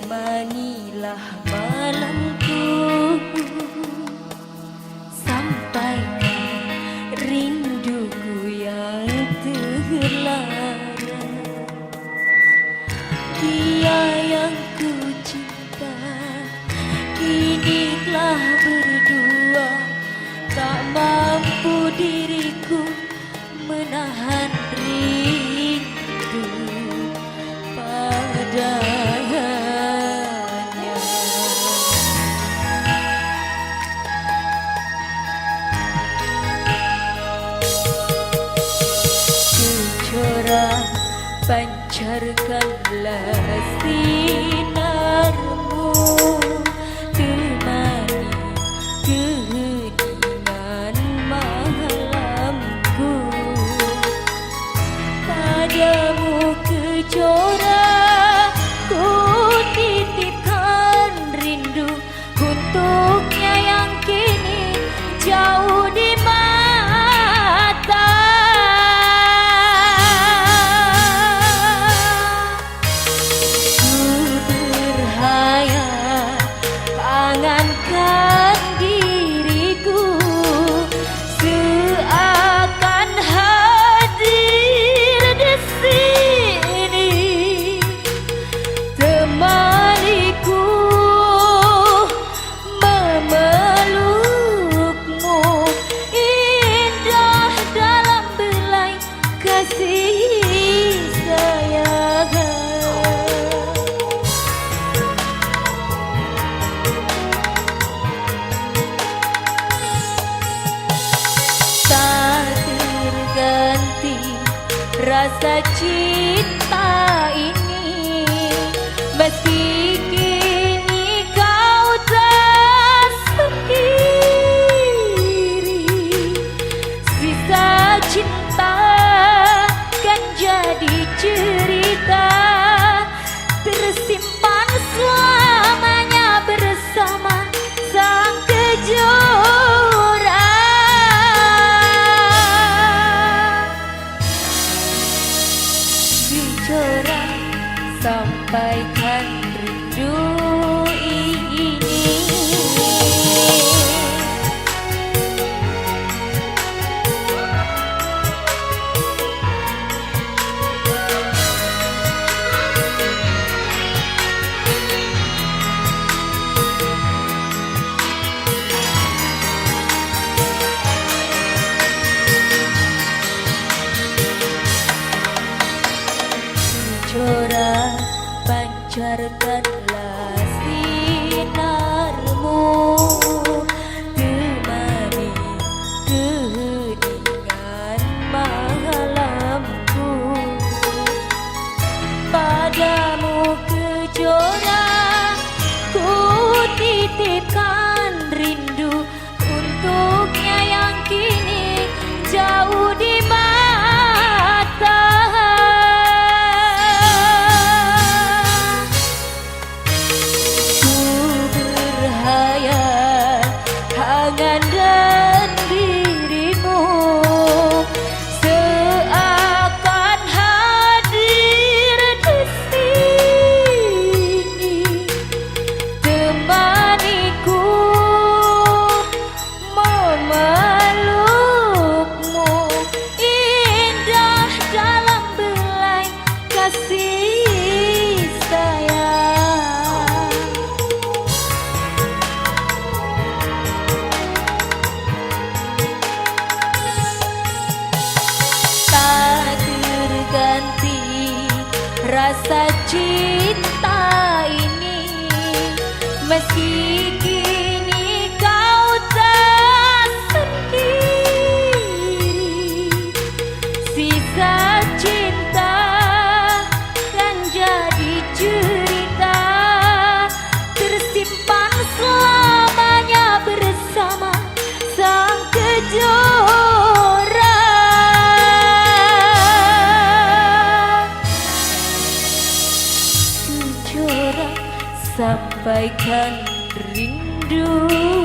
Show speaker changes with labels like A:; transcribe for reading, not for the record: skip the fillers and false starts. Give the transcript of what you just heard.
A: temanilah malamku, sampaikan rinduku yang terlarang. Dia yang ku cinta kini telah berdua, tak mampu diriku menahan rindu padanya. Kejora pancarkanlah sinarmu, temani keheningan malamku. Padamu kejora ku titipkan rindu, untuknya yang kini jauh di mata. Ku berhayal angankan diriku, seakan hadir di sini, temaniku memelukmu, indah dalam belai kasih sayang. Tak terganti rasa cinta ini, meski kini kau tak sendiri. Sisa cinta kan jadi cerita, tersimpan selamanya bersama sang kejora. Kejora, sampaikan rindu ini. Kejora, pancarkanlah sinarmu, temani keheningan malamku. Padamu kejora ku titipkan rindu, untuknya yang kini jauh di mata. Angan dan dirimu seakan hadir di sini, temaniku memelukmu, indah dalam belai kasih sayang. Ganti rasa cinta ini, meski kini kau tak sendiri. Sisa cinta kan jadi cerita, tersimpan selamanya bersama sang kejora. Sampaikan rindu.